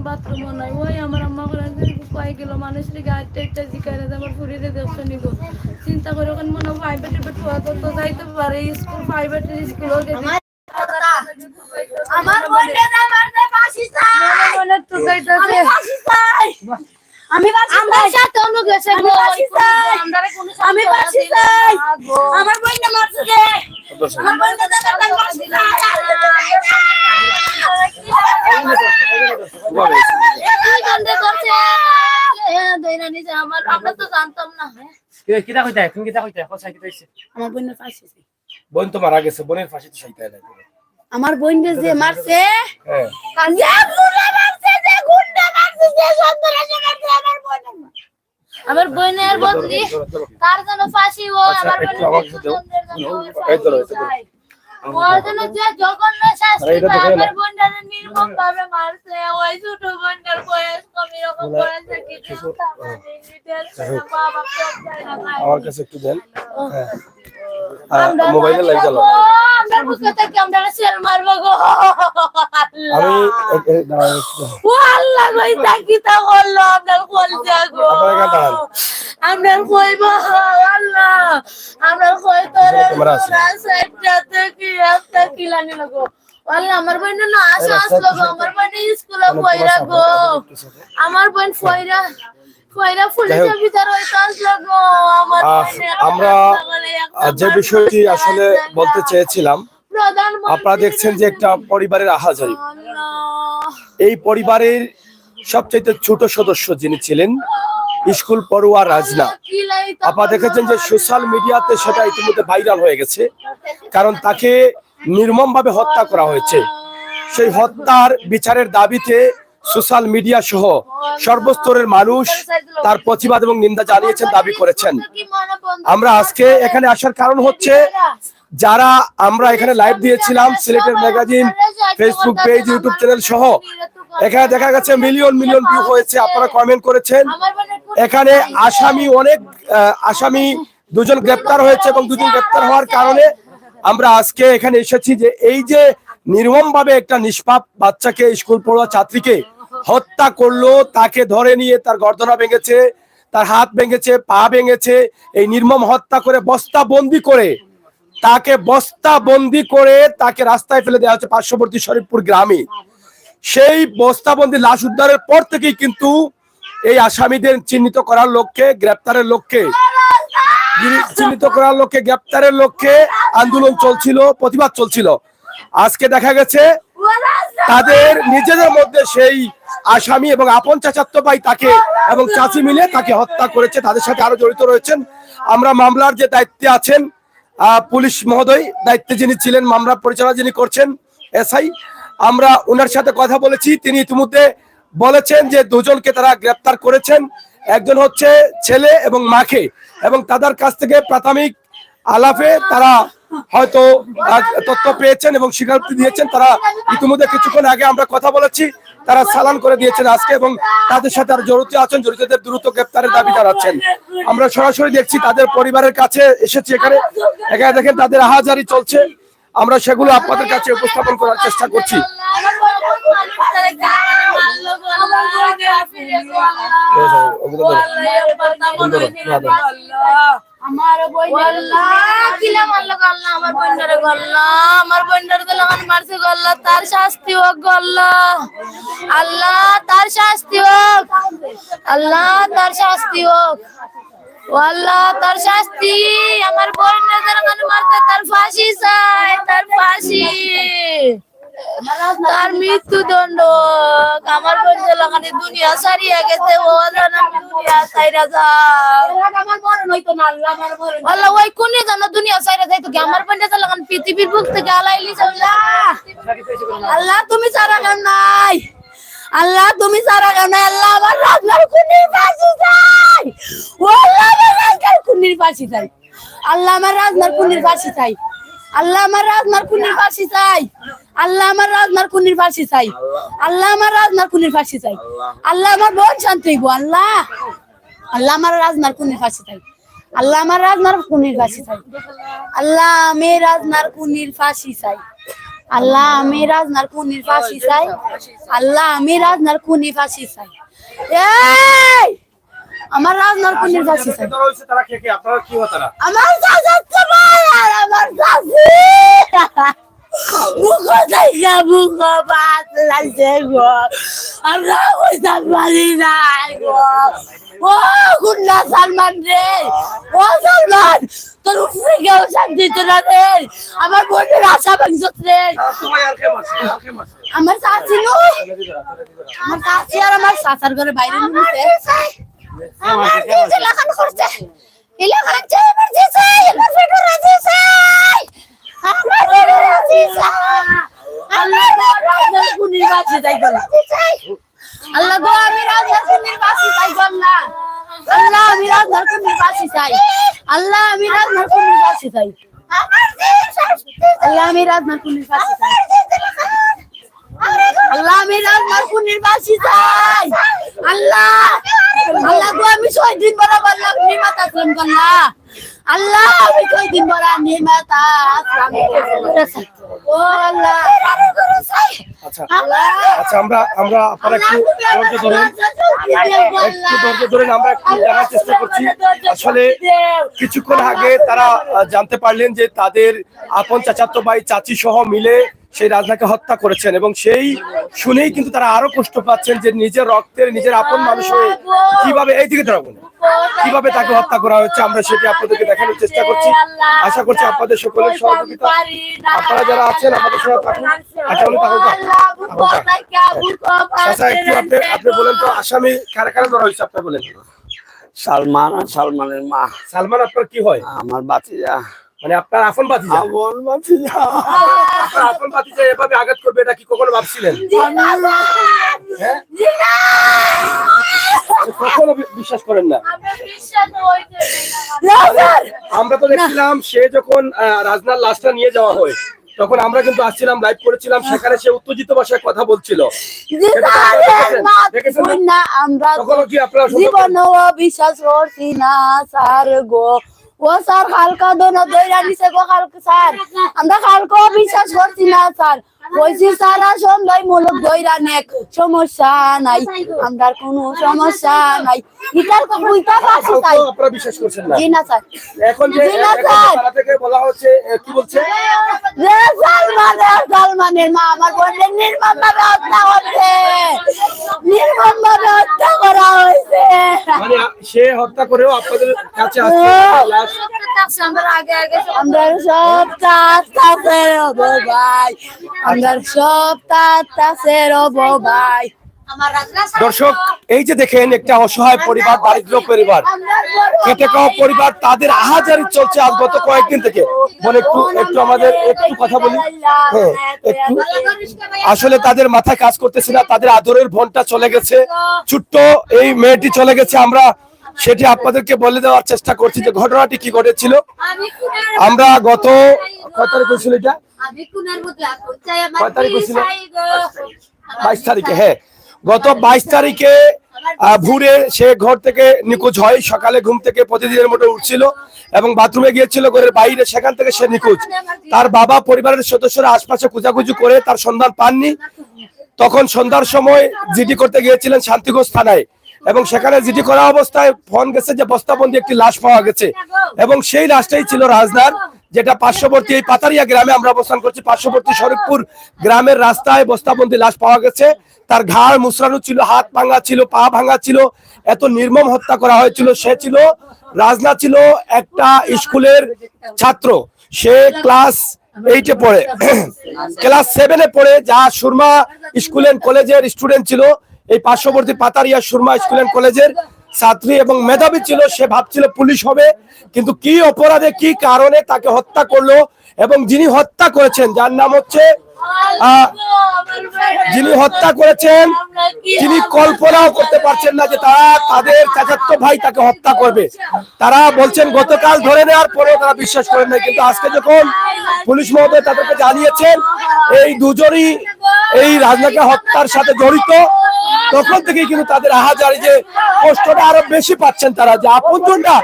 বাথরুমও নাই। ওই আমার আম্মা বলেন কয়েক কিলো মানুষের গাড়িটা একটা জিকারে আমার ফুরিয়ে দেখছো নিব চিন্তা করে ওখানে মনে হয় প্রাইভেট তো যাইতে পারে স্কুল প্রাইভেট স্কুল আমার বোনটা মারতে ফাঁসি চাই মনে তো যাইতাছে ফাঁসি চাই আমি আমার সাথে অনু গেছে গো আমি ফাঁসি চাই আমার বোনটা মারছে রে আমার বোনটা দাদা ফাঁসি চাই এই গন্ধে করছে দেনা নিছে আমার আমরা তো জানতাম না কিটা কইতা তুমি কিটা কইতা কোথায় কিটা হইছে আমার বোনের ফাঁসি চাই বোন তো মারা গেছে বোনের ফাঁসি তো চাইতে না আমার বোনকে যে মারছে হ্যাঁ যে গুন্ডা মারছে যে সন্ত্রাসী মারছে আমার বোনের বদলি তার জন্য ফাঁসি ও আমার বোনের জন্য যে জঘন্য শাস্তি পায় আমার বোনটার নির্মম ভাবে মারছে ওই ছোট বোনটার বয়স কম এরকম করেছে কি আমার কাছে একটু দেন মোবাইলে লাইভ চালাও আমরা বুঝতে থাকি আমরা সেল মারবো গো আমি ও আল্লাহ কই থাকি তা বললো আপনার কল জাগো আমরা কইব আল্লাহ আমরা কই তোরে রাস্তা থেকে একটা কিলানি লাগো আল্লাহ আমার বোন না আসলো গো আমার বোন স্কুলে কইরা গো আমার বোন কইরা পুলিশের ভিতর হইতাছিল গো আমার আমরা যে বিষয়টি আসলে বলতে চেয়েছিলাম আপনারা দেখছেন যে একটা পরিবারের আহাজারি এই পরিবারের সবচেয়ে ছোট সদস্য যিনি ছিলেন স্কুল পড়ুয়া রাজনা আপনারা দেখেছেন যে সোশ্যাল মিডিয়াতে সেটা ইতিমধ্যে ভাইরাল হয়ে গেছে কারণ তাকে নির্মম ভাবে হত্যা করা হয়েছে সেই হত্যার বিচারের দাবিতে সোশ্যাল মিডিয়া সহ সর্বস্তরের মানুষ তার প্রতিবাদ এবং নিন্দা জানিয়েছেন দাবি করেছেন আমরা আজকে এখানে আসার কারণ হচ্ছে যারা আমরা এখানে লাইভ দিয়েছিলাম সিলেটের magazine Facebook page YouTube channel সহ এখানে দেখা গেছে মিলিয়ন মিলিয়ন ভিউ হয়েছে আপনারা কমেন্ট করেছেন এখানে আসামি দুজন গ্রেপ্তার হয়েছে এবং দুজন গ্রেপ্তার হওয়ার কারণে আমরা আজকে এখানে এসেছি যে এই যে নির্মম ভাবে একটা নিষ্পাপ বাচ্চাকে স্কুল পড়ুয়া ছাত্রীকে হত্যা করলো তাকে ধরে নিয়ে তার গর্দনা ভেঙেছে তার হাত ভেঙেছে পা ভেঙেছে এই নির্মম হত্যা করে বস্তা বন্দি করে তাকে রাস্তায় ফেলে দেওয়া হচ্ছে পার্শ্ববর্তী শরীফপুর গ্রামে সেই বস্তাবন্দি লাশ উদ্ধারের পর থেকেই কিন্তু এই আসামিদের চিহ্নিত করার লক্ষ্যে গ্রেপ্তারের লক্ষ্যে আন্দোলন চলছিল প্রতিবাদ চলছিল আজকে দেখা গেছে তাদের নিজেদের মধ্যে সেই আসামি এবং আপন চাচাতো ভাই তাকে এবং চাচি মিলে তাকে হত্যা করেছে তাদের সাথে আরো জড়িত রয়েছেন আমরা মামলার যে দায়িত্বে আছেন পুলিশ মহোদয় দায়িত্বে যিনি ছিলেন মামলা পরিচালনা যিনি করছেন এসআই আমরা ওনার সাথে কথা বলেছি তিনি ইতিমধ্যে বলেছেন যে দুজনকে তারা গ্রেপ্তার করেছেন একজন হচ্ছে ছেলে এবং মাকে এবং তাদের কাছ থেকে প্রাথমিক আলাপে তারা হয়তো তথ্য পেয়েছেন এবং স্বীকারোক্তি দিয়েছেন তারা ইতিমধ্যে কিছুক্ষণ আগে আমরা কথা বলেছি তারা চালান করে দিয়েছেন আজকে এবং তাদের সাথে আর জড়িতদের দ্রুত গ্রেপ্তারের দাবি জানাচ্ছেন আমরা সরাসরি দেখছি তাদের পরিবারের কাছে এসেছি এখানে দেখেন তাদের আহাজারি চলছে আমরা সেগুলো আপনাদের কাছে উপস্থাপন করার চেষ্টা করছি আমার বোনটার লাগান মারছে গল্লা তার শাস্তি হোক গল্লা আল্লাহ তার শাস্তি হোক আল্লাহ তার শাস্তি হোক আল্লাহ তার শাস্তি আমার বোনের লাগান মারছে তার ফাঁসি চাই তার ফাঁসি তার মৃত্যুদণ্ড আমার বোনের লাগানে দুনিয়া ছাড়িয়ে গেছে ও জানা দুনিয়া ছাইরা যায় আমার মরণ হইতো না আল্লাহ ওই কোনে জানা দুনিয়া ছাইরা যাইতো কি আমার বোনের লাগান পৃথিবীর বুক থেকে আলাইলি আল্লাহ তুমি ছাড়া গান নাই আল্লাহ তুমি ছাড়া গান নাই আল্লাহ আমার রাজনার কুনির ফাঁসি চাই ও আল্লাহ আমার রাজনার কুনির ফাঁসি চাই আল্লাহ আমার রাজনার কুনির ফাঁসি চাই আল্লাহ আমার রাজনার কুনির ফাঁসি চাই আল্লাহ আমার রাজনার কুনির ফাঁসি চাই আল্লাহ আমার রাজনার কুনির ফাঁসি চাই আল্লাহ আমার বোন শান্তি গো আল্লাহ আল্লাহ আমার রাজনার কুনির ফাঁসি চাই আল্লাহ আমার রাজনার কুনির ফাঁসি চাই আল্লাহ আমি রাজনার কুনির ফাঁসি চাই আল্লাহ আমি রাজনার খুনির ফাঁসি চাই। আল্লাহ আমি রাজনার খুনি ফাঁসি চাই। এই আমার রাজনার খুনির ফাঁসি চাই। ধরা হয়েছে তারা কে কে? আপনারা কি হয় তারা? আমার চাচা ভাই আর আমার চাচি বুকো থেকে বুকো বাত লাগছে গো। আমরা বুঝতে পারি নাই গো। ও গুন্ডা সালমান রে, ও সালমান তোর উপরে কেউ শান্তি তোরা রে। আমার বোনের আশা ভাঙছত রে। সবাই আর কে মারছে? আর কে মারছে? আমার চাচি নো, আমার চাচি আর আমার চাচার ঘরে বাইরে নিতে আমার দিতে লাগান করতে ইলাকান চাই আমার দিছে আমার ফেটো রাজিছে আমার ফেটো রাজিছে। আল্লাহ রাজনার খুনির ফাঁসি চাই গলা। আল্লাহ গো আমি রাজনার খুনির ফাঁসি চাই গলা। আল্লাহ আমি রাজনার খুনির ফাঁসি চাই। আল্লাহ আমি রাজনার খুনির ফাঁসি চাই। আল্লাহ আমি রাজনার খুনির ফাঁসি চাই। আল্লাহ আমি রাজনার খুনির ফাঁসি চাই। আল্লাহ আল্লাহ গো আমি 6 দিন বড় বললাম নিমাতা আসলাম গল্লা। আল্লাহ আমি 6 দিন বড় নিমাতা আসলাম। ও আল্লাহ আচ্ছা আচ্ছা, আমরা আপনারা একটু ধৈর্য ধরেন, একটু ধৈর্য ধরেন, আমরা একটু জানার চেষ্টা করছি। আসলে কিছুক্ষণ আগে তারা জানতে পারলেন যে তাদের আপন চাচাতো ভাই চাচি সহ মিলে সেই রাজনাকে হত্যা করেছেন, এবং সেই শুনেই কিন্তু তারা আরো কষ্ট পাচ্ছেন যে নিজের রক্তের নিজের আপন মানুষ হয়ে কিভাবে এই দিকে দাঁড়াবো কিভাবে তাকে হত্যা করা হচ্ছে। আমরা সেটি আপনাদেরকে দেখানোর চেষ্টা করছি। আশা করছি আপনাদের সকলের সহযোগিতা। আপনারা যারা আছেন আমাদের সঙ্গে থাকুন। আচ্ছা একটু আপনি বলেন তো আসামি কারা কারা ধরা হয়েছে আপনার বলেন। সালমান আর সালমানের মা। সালমান আপনার কি হয়? আমার বাতিজা। মানে আপনার আপন ভাতিজা? আপন বাতিজা। আপনার আপন ভাতিজা এভাবে আঘাত করবে এটা কি কখনো ভাবছিলেন? হ্যাঁ? কখনো বিশ্বাস করেন না? আমরা তো দেখছিলাম সে যখন রাজনার লাশটা নিয়ে যাওয়া হয় তখন আমরা কিন্তু আসছিলাম, লাইভ করেছিলাম, সেখানে সে উত্তেজিত ভাষায় কথা বলছিল। তখনও কি আপনারা জীবনও বিশ্বাস করছি না স্যার গো। ও স্যার কালকা দোনো দইরা নিছে গো কালকে স্যার আমরা কালকে বিশ্বাস করছি না স্যার। কইছি স্যার আসন ভাই মূলক দইরা নেক সমস্যা নাই, আমরার কোনো সমস্যা নাই। ইটার কো কইতা ফাঁসি চাই। আপনারা বিশ্বাস করছেন না? জি না স্যার। এখন যে থানা থেকে বলা হচ্ছে কি বলছে রে সালমানের মা আমার বোনের নির্মমভাবে হত্যা করছে, নির্মমভাবে হত্যা করা হয়েছে। মানে সে হত্যা করেও আপনাদের কাছে আসছে লাশ? আমরা সব তাতে রব ভাই, আমরা সব তাতে রব ভাই। দর্শক এই যে দেখেন একটা অসহায় পরিবার, দারিদ্র পরিবার, খেটে খাওয়া পরিবার, তাদের আহাজারি চলছে আজ গত কয়েকদিন থেকে। বলে একটু আমাদের একটু কথা বলি। হ্যাঁ একটু, আসলে তাদের মাথায় কাজ করতেছে না, তাদের আদরের বোনটা চলে গেছে, ছোট্ট এই মেয়েটি চলে গেছে। আমরা সেটি আপনাদেরকে বলে দেওয়ার চেষ্টা করছি যে ঘটনাটি কি ঘটেছিল। আমরা গত কত তারিখ হয়েছিল এটা? 22 তারিখে। হ্যাঁ গত 22 তারিখে ভোরে সে ঘর থেকে নিখোঁজ হয়। সকালে ঘুম থেকে প্রতিদিনের মতো উঠছিল এবং বাথরুমে গিয়েছিল ঘরের বাইরে, সেখান থেকে সে নিখোঁজ। তার বাবা পরিবারের সদস্যরা আশপাশে খোঁজাখুঁজি করে তার সন্ধান পাননি। তখন সন্ধ্যার সময় জিডি করতে গিয়েছিলেন শান্তিগঞ্জ থানায়, এবং সেখানে জিডি করা অবস্থায় ফোন গেছে যে বস্তাবন্দি একটি লাশ পাওয়া গেছে, এবং সেই লাশটাই ছিল রাজনার, যেটা পার্শ্ববর্তী এই পাতারিয়া গ্রামে আমরা অবস্থান করছি। পার্শ্ববর্তী শরীফপুর গ্রামের রাস্তায় বস্তাবন্দি লাশ পাওয়া গেছে। তার ঘাড় মুচড়ানো ছিল, হাত ভাঙা ছিল, পা ভাঙা ছিল, এত নির্মম হত্যা করা হয়েছিল। সে ছিল রাজনা ছিল একটা স্কুলের ছাত্র, সে ক্লাস 8-এ পড়ে, ক্লাস 7-এ পড়ে, যা সুরমা স্কুল এন্ড কলেজের স্টুডেন্ট ছিল। এই পার্শ্ববর্তী পাতারিয়া সুরমা স্কুল এন্ড কলেজের ছাত্রী এবং মেধাবী ছিল। সে ভাবছিল পুলিশ হবে, কিন্তু কি অপরাধে কি কারণে তাকে হত্যা করলো, এবং যিনি হত্যা করেছেন, যার নাম হচ্ছে যিনি হত্যা করেছেন, তিনি কল্পনাও করতে পারছেন না যে তারা তাদের চাচাতো ভাই তাকে হত্যা করবে। তারা বলছেন গতকাল ধরে নেওয়ার পরেও তারা বিশ্বাস করেন না, কিন্তু আজকে যখন পুলিশ মহোদয় তাদেরকে জানিয়েছেন এই দুজনই এই রাজনাকে হত্যার সাথে জড়িত, তখন থেকেই কিন্তু তাদের আহাজারি যে কষ্টটা আরো বেশি পাচ্ছেন তারা, যে আপনজনরা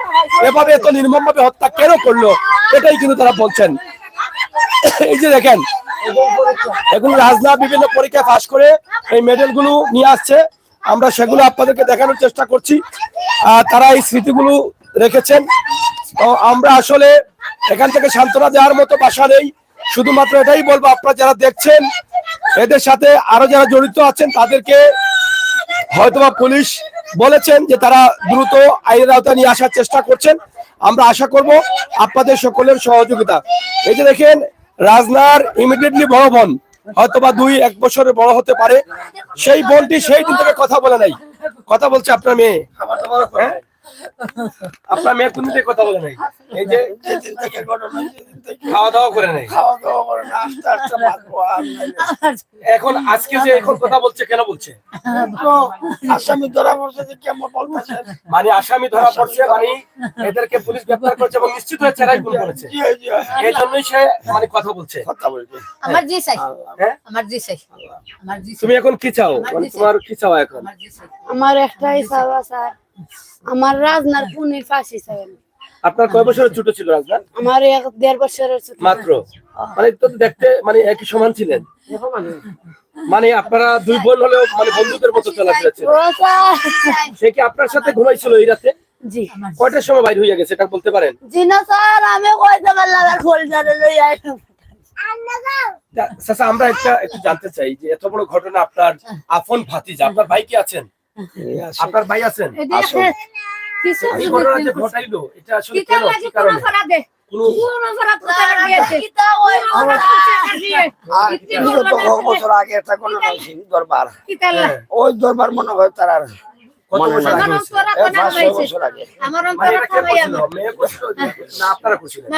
এভাবে এত নির্মমভাবে হত্যা কেন করলো, এটাই কিন্তু তারা বলছেন। এই যে দেখেন এগুলো রাজনা বিভিন্ন পরীক্ষায় পাশ করে এই মেডেল গুলো নিয়ে আসছে, আমরা সেগুলো আপনাদেরকে দেখানোর চেষ্টা করছি। তারা এই স্মৃতিগুলো রেখেছেন। তো আমরা আসলে এখান থেকে সান্ত্বনা দেওয়ার মতো ভাষা নেই, শুধুমাত্র এটাই বলবো আপনারা যারা দেখছেন এদের সাথে আরো যারা জড়িত আছেন তাদেরকে হয়তোবা পুলিশ বলেছেন যে তারা দ্রুত আইনের আওতায় নিয়ে আসার চেষ্টা করছেন। আমরা আশা করব আপনাদের সকলের সহযোগিতা। এই যে দেখেন রাজনার ইমিডিয়েটলি বড় বোন, হয়তোবা 2-1 বছরের বড় হতে পারে, সেই বোনটি সেই দিন থেকে কথা বলে নাই। কথা বলছে আপনার মেয়ে, হ্যাঁ? আপনার মেয়ে কোন দিকে কথা বলে নাই? এই যে যেদিন থেকে ঘটনা সেদিন থেকে খাওয়া দাওয়া করে নাই। খাওয়া দাওয়া করে না, আস্তে আস্তে বাঁচবো আর নাইলে। এখন আজকে যে এখন কথা বলছে কেন বলছে? তো আসামি ধরা পড়ছে যে কেমন বলতেছে। মানে আসামি ধরা পড়ছে, মানে এদেরকে পুলিশ গ্রেফতার করেছে এবং নিশ্চিত হয়ে চেরাই গুম করেছে, জি, জি, এই জন্যই সে মানে কথা বলছে। কথা বলছে। আমার জি চাই, হ্যাঁ? আমার জি চাই, আমার জি চাই, তুমি এখন কি চাও? মানে তোমার কি চাও এখন? আমার জি চাই। আমার একটাই চাওয়া স্যার, আমার রাজনার খুনির ফাঁসি চাই আমি। আপনার কয় বছরের ছোট ছিল রাজনা? আমার 1.5 বছরের ছোট। মাত্র। মানে তো দেখতে মানে একই সমান ছিলেন, মানে আপনারা 2 বোন হলেও মানে বন্ধুদের মতো চলাফেরা ছিল। ও স্যার, সে কি আপনার সাথে ঘুমাইছিল এই রাতে? জি কয়টার সময় বাইরে হয়ে গেছে এটা বলতে পারেন? জি না স্যার, আমি কইতে পারলাম আর ফলজারে লই আইলাম। চাচা আমরা একটু জানতে চাই যে এত বড় ঘটনা, আপনার আপন ভাতিজা, আপনার ভাই কি আছেন? আপনার ভাই আছেন? কিছু এই ঘটনা যে ঘটাইলো এটা আসলে কেন, কি কারণে? আর বিগত কয়েক বছর আগে একটা ঘটনা হয়েছে দরবার, হ্যাঁ। ওই দরবার মনে হয় তার আর কত মনে বছর নাই। আগে হয়েছে? 5-6 বছর আগে। মানে এটা কে করছিল? মেয়ে করছিল না আপনারা করছিলেন?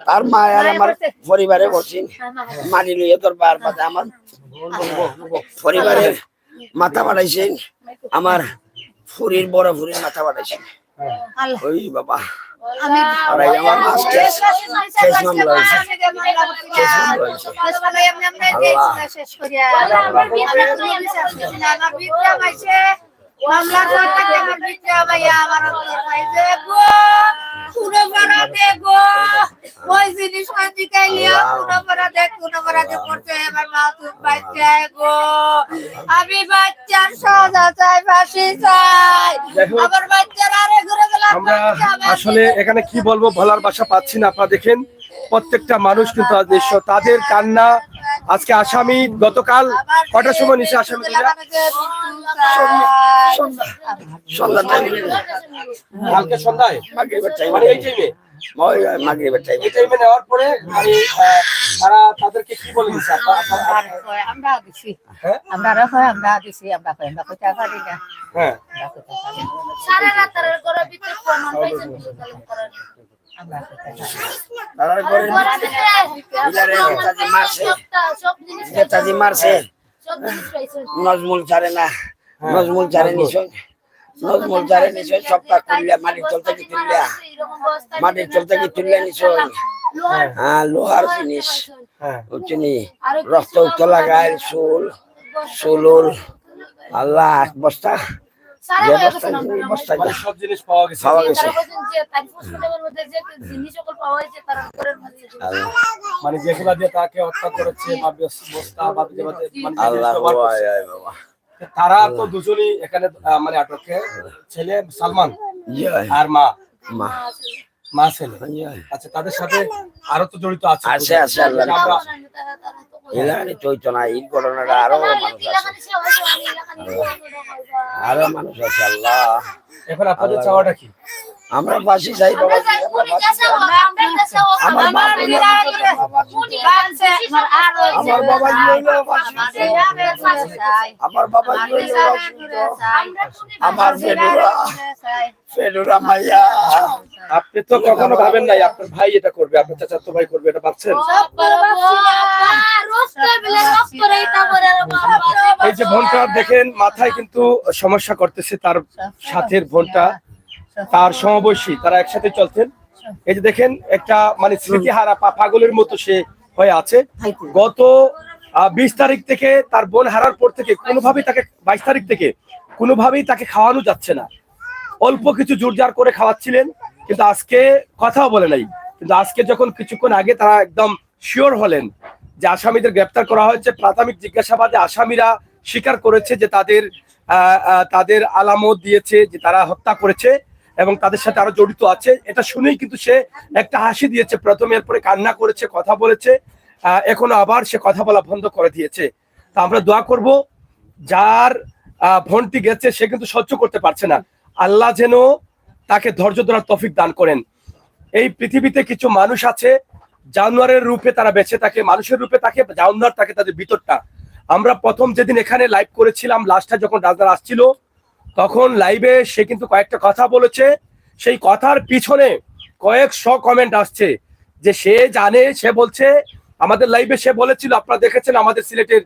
তার মা আর আমার পরিবারে করছি মানি লইয়া দরবার বাদে আমার পরিবারের মাথা বাড়াইছেন, আমার ফুরির বড় ফুরির মাথা বাড়াইছেন। ওই বাবা আর এই আমার মাস কেস মামলা হয়েছে, কেস মামলা হয়েছে। আমি বাচ্চার সাজা চাই, ফাঁসি চাই, দেখো, আমার বাচ্চার আরে ঘুরে গেলাম। আমরা আসলে এখানে কি বলবো বলার ভাষা পাচ্ছি না। আপনারা দেখেন প্রত্যেকটা মানুষ কিন্তু আজ নিঃস্ব, তাদের কান্না। আজকে আসামি গতকাল কটার সময় নিচে আসামি সন্ধ্যা টাইমে কালকে সন্ধ্যায় মাগরিবের টাইমে, মানে এই টাইমে ওই মাগরিবের টাইমে এই টাইমে নেওয়ার পরে মানে তারা তাদেরকে কি বলে দিচ্ছে? আমরা দিছি, হ্যাঁ আমরা রাখো, আমরা দিছি, আমরা কই আমরা কইতা পারি না, হ্যাঁ সারা রাত তার করে ভিতরে প্রমাণ পাইছেন করার। আমরা কইতা তারার ঘরে বিলারে নেতাজি মারছে, নেতাজি মারছে, নজমুল ছাড়ে না, নজমুল ছাড়ে নিশ্চয়, নজমুল ছাড়ে নিশ্চয়, সবটা তুললে মাটির তল থেকে তুললে, মাটির তল থেকে তুললে নিশ্চয়। হ্যাঁ লোহার জিনিস হ্যাঁ চিনি, রক্ত উতলা গায়ের চুল, চুলুল আল্লাহ এক বস্তা, যে বস্তা বস্তা মানে সব জিনিস পাওয়া গেছে। পাওয়া গেছে। মানে যেগুলা দিয়ে তাকে হত্যা করেছে বা বস্তা বা যেভাবে মানে আল্লাহ ব্যবহার করছে। তারা তো দুজনই এখানে মানে আটকে, ছেলে সালমান আর মা মা মা ছেলে। আচ্ছা তাদের সাথে আরো তো জড়িত আছে। আছে আছে আল্লাহ আমরা এলাকায় চৈত না, এই ঘটনাটা আরো মানুষ আছে, আরো মানুষ আছে আল্লাহ। এখন আপনাদের চাওয়াটা কি? আমরা ফাঁসি চাই বাবা, আমার মা আমার বাবা আমার বাবা আমার ফেডুরা মাইয়া। আপনি তো কখনো ভাবেন নাই আপনার ভাই এটা করবে, আপনার চাচাতো ভাই করবে, এটা ভাবছেন? এই যে বোনটা দেখেন মাথায় কিন্তু সমস্যা করতেছে, তার সাথের বোনটা তার সমবয়সী, তারা একসাথে চলতেন। এই যে দেখেন একটা মানে স্মৃতিহারা পাগলের মতো সে হয়ে আছে। গত 20 তারিখ থেকে তার বোন হারার পর থেকে কোনোভাবেই তাকে 22 তারিখ থেকে কোনোভাবেই তাকে খাওয়ানো যাচ্ছে না। অল্প কিছু জোরজার করে খাওয়াচ্ছিলেন, কিন্তু আজকে কথাও বলে নাই। কিন্তু আজকে যখন কিছুক্ষণ আগে তারা একদম শিওর হলেন যে আসামিদের গ্রেপ্তার করা হয়েছে। প্রাথমিক জিজ্ঞাসাবাদে আসামিরা স্বীকার করেছে যে তাদের আলামত দিয়েছে যে তারা হত্যা করেছে এবং তাদের সাথে আরো জড়িত আছে। এটা শুনেই কিন্তু সে একটা হাসি দিয়েছে প্রথমে, এরপরে কান্না করেছে, কথা বলেছে, এখনো আবার সে কথা বলা বন্ধ করে দিয়েছে। তা আমরা দোয়া করব, যার ভনটি গেছে সে কিন্তু সহ্য করতে পারছে না, আল্লাহ যেন তাকে ধৈর্য ধরার তৌফিক দান করেন। এই পৃথিবীতে কিছু মানুষ আছে জানোয়ারের রূপে তারা বেঁচে থাকে, মানুষের রূপে থাকে, জানোয়ার থাকে তাদের ভিতরটা। আমরা প্রথম যেদিন এখানে লাইভ করেছিলাম, লাস্টটা যখন রাজদার আসছিল, তখন লাইভে সে কিন্তু কয়েকটা কথা বলেছে। সেই কথার পিছনে কয়েকশো কমেন্ট আসছে যে সে জানে, সে বলছে আমাদের লাইভে সে বলেছিল, আপনারা দেখেছেন আমাদের সিলেটের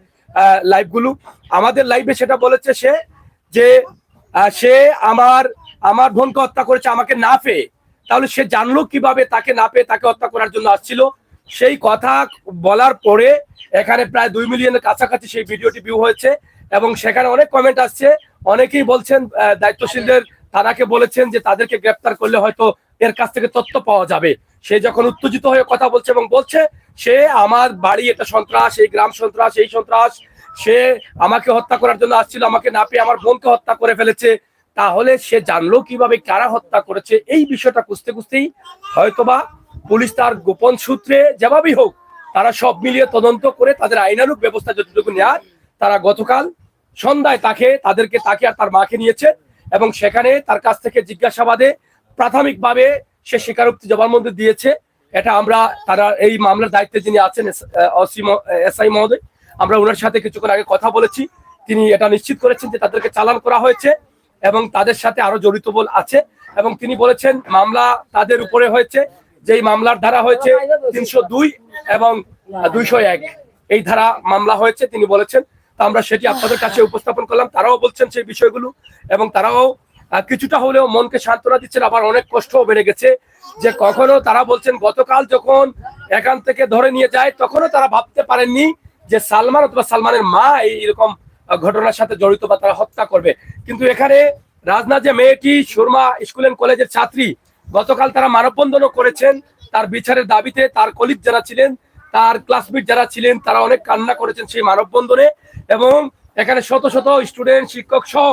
লাইভগুলো, আমাদের লাইভে সেটা বলেছে সে যে সে আমার বোনকে হত্যা করেছে আমাকে না পেয়ে। তাহলে সে জানলো কিভাবে তাকে না পেয়ে তাকে হত্যা করার জন্য আসছিল? সেই কথা বলার পরে এখানে প্রায় 2 মিলিয়নের কাছাকাছি সেই ভিডিওটি ভিউ হয়েছে এবং সেখানে অনেক কমেন্ট আসছে। অনেকেই বলছেন, দায়িত্বশীলদের থানাকে বলেছেন যে তাদেরকে গ্রেপ্তার করলে হয়তো এর কাছ থেকে তথ্য পাওয়া যাবে। সে যখন উত্তেজিত হয়ে কথা বলছে এবং বলছে সে আমার বাড়ি এটা সন্ত্রাস, এই গ্রাম সন্ত্রাস, এই সন্ত্রাস, সে আমাকে হত্যা করার জন্য আসছিল, আমাকে না পেয়ে আমার বোনকে হত্যা করে ফেলেছে, তাহলে সে জানলো কিভাবে কারা হত্যা করেছে? এই বিষয়টা খুঁজতে খুঁজতেই হয়তোবা পুলিশ তার গোপন সূত্রে যেভাবেই হোক তারা সব মিলিয়ে তদন্ত করে তাদের আইনানুগ ব্যবস্থা যতটুকু নেওয়ার, তারা গতকাল সন্ধ্যায় তাদেরকে আর তার মাকে নিয়েছে এবং সেখানে তার কাছ থেকে জিজ্ঞাসাবাদে প্রাথমিকভাবে সে স্বীকারোক্তি জবানবন্দি দিয়েছে। এটা আমরা তারা এই মামলার দায়িত্বে যিনি আছেন এসআই মহোদয়, আমরা ওনার সাথে কিছুক্ষণ আগে কথা বলেছি। তিনি এটা নিশ্চিত করেছেন যে তাদেরকে চালান করা হয়েছে এবং তাদের সাথে আরো জড়িত বল আছে এবং তিনি বলেছেন মামলা তাদের উপরে হয়েছে, যেই মামলার ধারা হয়েছে 302 এবং 201 এই ধারা মামলা হয়েছে তিনি বলেছেন। তা আমরা সেটি আপনাদের কাছে উপস্থাপন করলাম। তারাও বলছেন সেই বিষয়গুলো এবং তারাও কিছুটা হলেও মনকে সান্ত্বনা দিচ্ছেন, আবার অনেক কষ্টও বেড়ে গেছে। যে কখনো তারা বলছেন গতকাল যখন এখান থেকে ধরে নিয়ে যায় তখনও তারা ভাবতে পারেননি যে সালমান অথবা সালমানের মা এইরকম ঘটনার সাথে জড়িত বা তারা হত্যা করবে। কিন্তু এখানে রাজনা যে মেয়েটি সুরমা স্কুল এন্ড কলেজের ছাত্রী, গতকাল তারা মানববন্ধনও করেছেন তার বিচারের দাবিতে। তার কলিগ যারা ছিলেন, তার ক্লাসমেট যারা ছিলেন, তারা অনেক কান্না করেছেন সেই মানববন্ধনে এবং এখানে শত শত স্টুডেন্ট, শিক্ষক সহ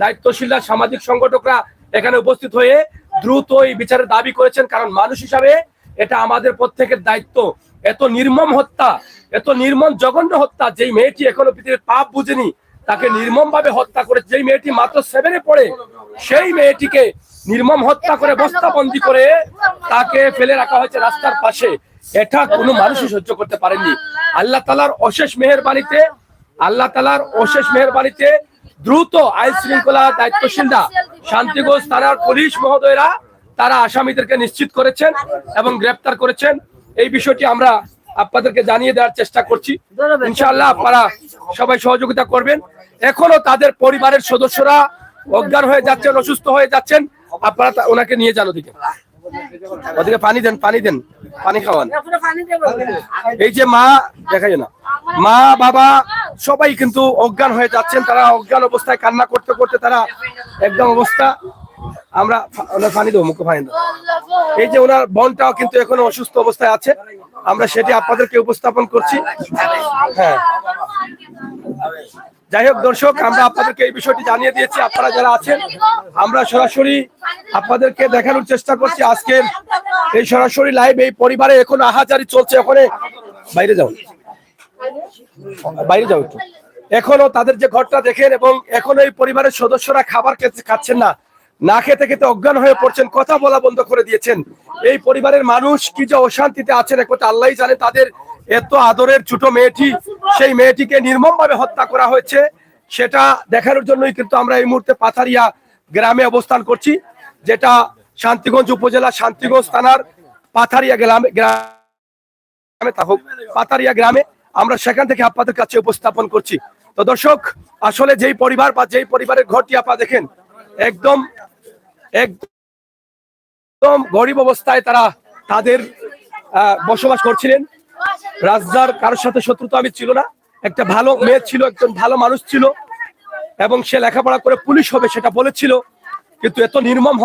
দায়িত্বশীলরা, সামাজিক সংগঠকরা এখানে উপস্থিত হয়ে দ্রুত এই বিচারের দাবি করেছেন। কারণ মানুষ হিসাবে এটা আমাদের প্রত্যেকের দায়িত্ব। এত নির্মম হত্যা, এত নির্মম জঘন্য হত্যা, যেই মেয়েটি এখনো পৃথিবীর পাপ বুঝেনি তাকে নির্মম ভাবে হত্যা করে, যেই মেয়েটি মাত্র 7-এ পড়ে সেই মেয়েটিকে নির্মম হত্যা করে বস্তাবন্দি করে তাকে ফেলে রাখা হয়েছে রাস্তার পাশে। এটা কোনো মানুষই সহ্য করতে পারেননি। আল্লাহ তাআলার অশেষ মেহেরবানিতে দ্রুত আইন শৃঙ্খলা দায়িত্বশীলরা, শান্তিগঞ্জ থানার পুলিশ মহোদয়রা তারা আসামিদেরকে নিশ্চিত করেছেন এবং গ্রেপ্তার করেছেন। এই বিষয়টি আমরা আপনাদেরকে জানিয়ে দেওয়ার চেষ্টা করছি। ইনশাআল্লাহ আপনারা সবাই সহযোগিতা করবেন। এখনো তাদের পরিবারের সদস্যরা অজ্ঞান হয়ে যাচ্ছেন, অসুস্থ হয়ে যাচ্ছেন, আপনারা ওনাকে নিয়ে যান ওদিকে পানি দেন, পানি খাওয়ান। এই যে মা দেখাই না, মা বাবা সবাই কিন্তু অজ্ঞান হয়ে যাচ্ছেন, তারা অজ্ঞান অবস্থায় কান্না করতে করতে তারা একদম অবস্থা। আমরা ওনার পানি দেবো, মুখে পানি দেবো। এই যে ওনার বোনটাও কিন্তু এখনো অসুস্থ অবস্থায় আছে, আমরা সেটি আপনাদেরকে উপস্থাপন করছি। হ্যাঁ, যাই হোক দর্শক, আমরা আপনাদেরকে এই বিষয়টি জানিয়ে দিয়েছি। আপনারা যারা আছেন, আমরা সরাসরি আপনাদেরকে দেখানোর চেষ্টা করছি আজকের এই সরাসরি লাইভ। এই পরিবারে এখন আহাজারি চলছে, ওখানে বাইরে যাও একটু। এখনো তাদের যে ঘরটা দেখেন এবং এখনো এই পরিবারের সদস্যরা খাবার খাচ্ছেন না, না খেতে খেতে অজ্ঞান হয়ে পড়ছেন, কথা বলা বন্ধ করে দিয়েছেন। এই পরিবারের মানুষ কি যে অশান্তিতে আছেন একথা আল্লাহই জানে। তাদের এত আদরের ছোট মেয়েটি, সেই মেয়েটিকে নির্মম ভাবে হত্যা করা হয়েছে, সেটা দেখানোর জন্যই কিন্তু আমরা এই মুহূর্তে পাথারিয়া গ্রামে অবস্থান করছি, যেটা শান্তিগঞ্জ উপজেলা, শান্তিগঞ্জ থানার পাথারিয়া গ্রামে আমরা সেখান থেকে আপনাদের কাছে উপস্থাপন করছি। তো দর্শক, আসলে যেই পরিবার বা যেই পরিবারের ঘরটি আপনারা দেখেন একদম গরিব অবস্থায় তাদের বসবাস করছিলেন। রাজদার কারোর সাথে শত্রুতা আমি ছিল না, একটা ভালো মেয়ে ছিল, একজন ভালো মানুষ ছিল এবং সে লেখাপড়া করে পুলিশ হবে সেটা বলেছিল। কিন্তু এত নির্মম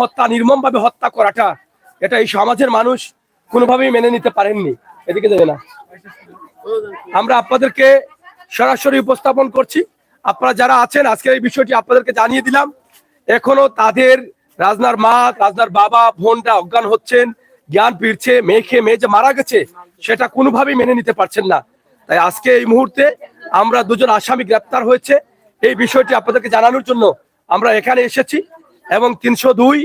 ভাবে হত্যা করাটা, এটা এই সমাজের মানুষ কোনোভাবেই মেনে নিতে পারেননি। এদিকে যাবে না। আমরা আপনাদেরকে সরাসরি উপস্থাপন করছি। আপনারা যারা আছেন আজকে এই বিষয়টি আপনাদেরকে জানিয়ে দিলাম। এখনো তাদের রাজনার মা, রাজনার বাবা, বোনরা অজ্ঞান হচ্ছেন, জ্ঞান ফিরছে, মেয়ে যে মারা গেছে সেটা কোনোভাবেই মেনে নিতে পারছেন না। তাই আজকে এই মুহূর্তে আমরা দুজন আসামি গ্রেপ্তার হয়েছে এই বিষয়টি আপনাদেরকে জানানোর জন্য আমরা এখানে এসেছি এবং 302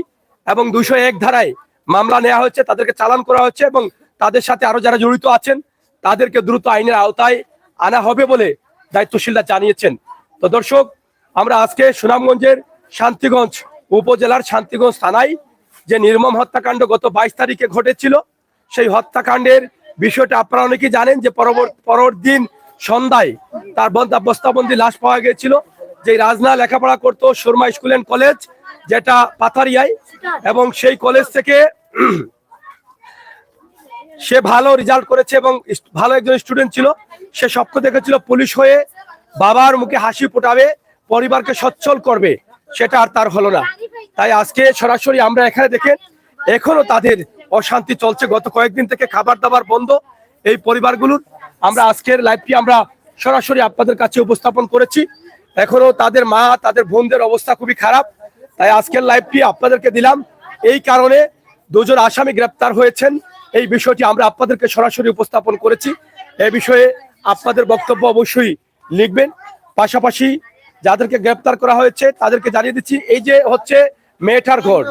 এবং 201 ধারায় মামলা নেওয়া হয়েছে, তাদেরকে চালান করা হচ্ছে এবং তাদের সাথে আরো যারা জড়িত আছেন তাদেরকে দ্রুত আইনের আওতায় আনা হবে বলে দায়িত্বশীলরা জানিয়েছেন। তো দর্শক, আমরা আজকে সুনামগঞ্জের শান্তিগঞ্জ উপজেলার শান্তিগঞ্জ থানায় যে নির্মম হত্যাকাণ্ড গত 22 তারিখে ঘটেছিল, সেই হত্যাকাণ্ডের বিষয়টা আপনারা অনেকেই জানেন যে পরের দিন সন্ধ্যায় তার বস্তাবন্দি লাশ পাওয়া গিয়েছিল। যে রাজনা লেখাপড়া করতো সুরমা স্কুল অ্যান্ড কলেজ, যেটা পাথারিয়ায়, এবং সেই কলেজ থেকে সে ভালো রেজাল্ট করেছে এবং ভালো একজন স্টুডেন্ট ছিল। সে স্বপ্ন দেখেছিল পুলিশ হয়ে বাবার মুখে হাসি ফোটাবে, পরিবারকে সচ্ছল করবে, সেটা আর তার হলো না। তাই আজকে সরাসরি আমরা এখানে দেখেন এখনো তাদের অশান্তি চলছে। গত কয়েকদিন থেকে খাবার দাবার বন্ধ এই পরিবারগুলোর। আমরা আজকের লাইভটি আমরা সরাসরি আপনাদের কাছে উপস্থাপন করেছি। এখনো তাদের মা, তাদের বোনদের অবস্থা খুবই খারাপ। তাই আজকের লাইভটি আপনাদেরকে দিলাম এই কারণে, দুজন আসামি গ্রেপ্তার হয়েছেন এই বিষয়টি আমরা আপনাদেরকে সরাসরি উপস্থাপন করেছি। এই বিষয়ে আপনাদের বক্তব্য অবশ্যই লিখবেন। পাশাপাশি যাদেরকে গ্রেপ্তার করা হয়েছে তাদেরকে জানিয়ে দিচ্ছি, এই যে হচ্ছে মেয়েটার ঘর,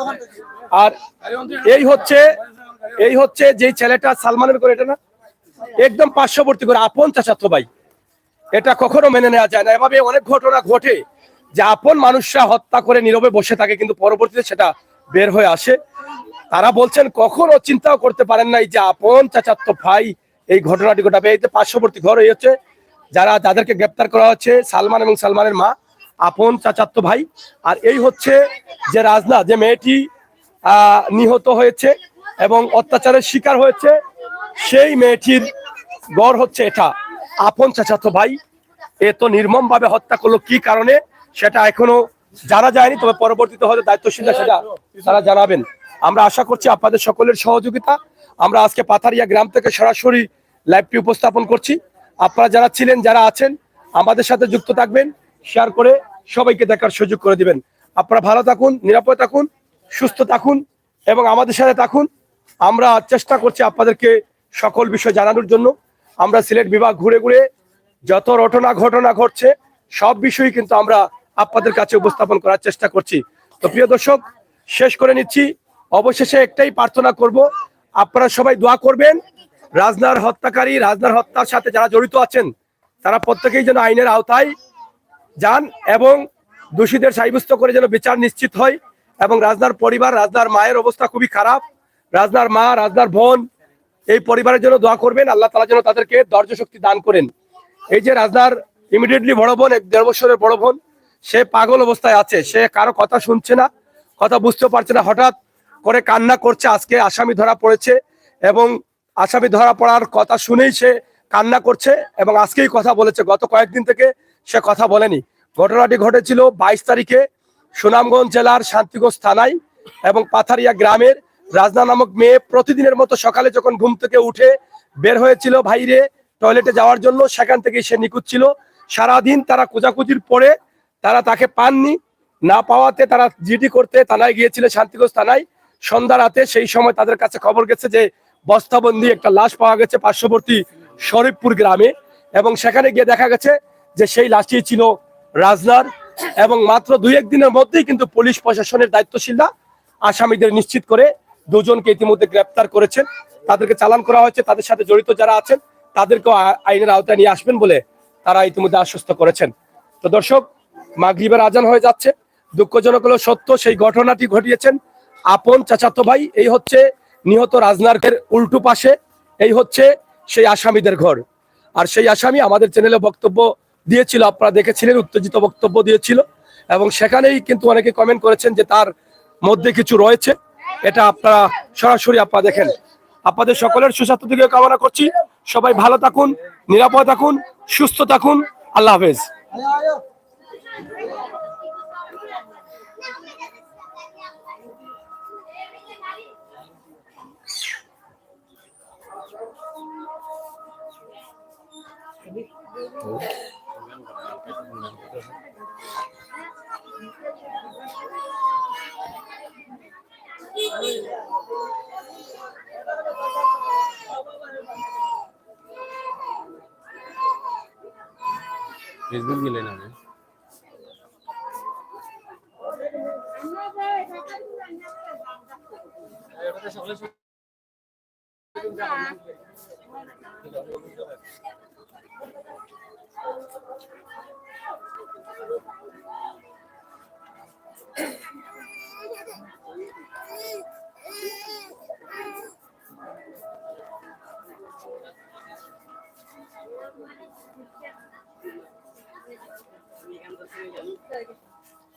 আর এই হচ্ছে যে ছেলেটা সালমানের ঘর, এটা না একদম পার্শ্ববর্তী করে আপন চাচাতো ভাই। এটা কখনো মেনে নেওয়া যায় না। এভাবে অনেক ঘটনা ঘটে যে আপন মানুষরা হত্যা করে নীরবে বসে থাকে, কিন্তু পরবর্তীতে সেটা বের হয়ে আসে। তারা বলছেন কখনো চিন্তাও করতে পারেন নাই যে আপন চাচাতো ভাই এই ঘটনাটি ঘটাবে। এই যে পার্শ্ববর্তী ঘর, এই হচ্ছে যাদেরকে গ্রেপ্তার করা হচ্ছে সালমান এবং সালমানের মা, আপন চাচাতো ভাই। আর এই হচ্ছে যে রাজনা, যে মেয়েটি নিহত হয়েছে এবং অত্যাচারের শিকার হয়েছে, সেই মেয়েটির গড় হচ্ছে এটা, আপন চাচাতো ভাই। এত নির্মম ভাবে হত্যা করলো কি কারণে সেটা এখনো জানা যায়নি, তবে পরবর্তীতে হয়তো দায়িত্বশীলরা সেটা তারা জানাবেন। আমরা আশা করছি আপনাদের সকলের সহযোগিতা। আমরা আজকে পাথারিয়া গ্রাম থেকে সরাসরি লাইভটি উপস্থাপন করছি। আপনারা যারা ছিলেন, যারা আছেন, আমাদের সাথে যুক্ত থাকবেন, শেয়ার করে সবাইকে দেখার সুযোগ করে দিবেন। আপনারা ভালো থাকুন, নিরাপদ থাকুন, সুস্থ থাকুন এবং আমাদের সাথে থাকুন। আমরা চেষ্টা করছি আপনাদেরকে সকল বিষয় জানানোর জন্য। আমরা সিলেট বিভাগ ঘুরে ঘুরে যত ঘটনা ঘটছে সব বিষয়ই কিন্তু আমরা আপনাদের কাছে উপস্থাপন করার চেষ্টা করছি। তো প্রিয় দর্শক, শেষ করে নিচ্ছি। অবশেষে একটাই প্রার্থনা করব, আপনারা সবাই দোয়া করবেন রাজনার হত্যাকারী, রাজনার হত্যার সাথে যারা জড়িত আছেন তারা প্রত্যেকেই যেন আইনের আওতায় যান এবং দোষীদের সাব্যস্ত করে যেন বিচার নিশ্চিত হয়। এবং রাজনার পরিবার, রাজনার মায়ের অবস্থা খুবই খারাপ, রাজনার মা, রাজনার বোন, এই পরিবারের জন্য দোয়া করবেন। আল্লাহ তাআলা যেন তাদেরকে ধৈর্য শক্তি দান করেন। এই যে রাজনার ইমিডিয়েটলি বড় বোন, 1.5 বছরের বড় বোন, সে পাগল অবস্থায় আছে, সে কারো কথা শুনছে না, কথা বুঝতে পারছে না, হঠাৎ করে কান্না করছে। আজকে আসামি ধরা পড়েছে এবং আসামি ধরা পড়ার কথা শুনেই সে কান্না করছে এবং আজকেই কথা বলেছে। গত কয়েকদিন থেকে সে কথা বলেনি। ঘটনাটি ঘটেছিল 22 তারিখে সুনামগঞ্জ জেলার শান্তিগঞ্জ থানায় এবং পাথারিয়া গ্রামের। রাজনা নামক মেয়ে প্রতিদিনের মতো সকালে যখন ঘুম থেকে উঠে বের হয়েছিল বাইরে টয়লেটে যাওয়ার জন্য, সেখান থেকে সে নিখোঁজ ছিল। সারাদিন তারা খোঁজাখুঁজির পরে তারা তাকে পাননি। না পাওয়াতে তারা জিডি করতে থানায় গিয়েছিল, শান্তিগঞ্জ থানায়। সন্ধ্যা রাতে সেই সময় তাদের কাছে খবর গেছে যে বস্তাবন্দি একটা লাশ পাওয়া গেছে পার্শ্ববর্তী শরীফপুর গ্রামে, এবং সেখানে গিয়ে দেখা গেছে যে সেই লাশটি ছিল রাজনার। এবং মাত্র 2-1 দিনের মধ্যেই কিন্তু পুলিশ প্রশাসনের দায়িত্বশীলরা আসামিদের নিশ্চিত করে দুজনকে ইতিমধ্যে গ্রেপ্তার করেছেন। তাদেরকে চালান করা হয়েছে। তাদের সাথে জড়িত যারা আছেন তাদেরকেও আইনের আওতায় নিয়ে আসবেন বলে তারা ইতিমধ্যে আশ্বস্ত করেছেন। তো দর্শক, মাগরিবের আজান হয়ে যাচ্ছে। দুঃখজনক হলো সত্য, সেই ঘটনাটি ঘটিয়েছেন আপন চাচাতো ভাই। এই হচ্ছে নিহত রাজনার্কের উল্টো পাশে এই হচ্ছে সেই আসামিদের ঘর। আর সেই আসামি আমাদের চ্যানেলে বক্তব্য দিয়েছিল, আপনারা দেখেছিলেন, উত্তেজিত বক্তব্য দিয়েছিল এবং সেখানেই কিন্তু অনেকে কমেন্ট করেছেন যে তার মধ্যে কিছু রয়েছে। এটা আপনারা সরাসরি আপনারা দেখেন। আপনাদের সকলের সুস্বাস্থ্য দিকে কামনা করছি। সবাই ভালো থাকুন, নিরাপদ থাকুন, সুস্থ থাকুন। আল্লাহ হাফেজ। ফেসবুক গেলে না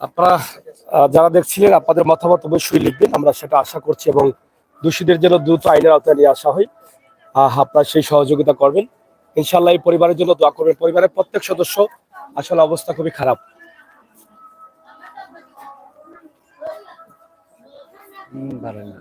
আপনারা যারা দেখছিলেন আপনাদের মতামত অবশ্যই লিখবেন, আমরা সেটা আশা করছি, এবং দোষীদের যেন দ্রুত আইনের আওতায় নিয়ে আসা হয় আপনারা সেই সহযোগিতা করবেন ইনশাআল্লাহ। এই পরিবারের জন্য দোয়া করবেন, পরিবারের প্রত্যেক সদস্য আসলে অবস্থা খুবই খারাপ। ভালো না।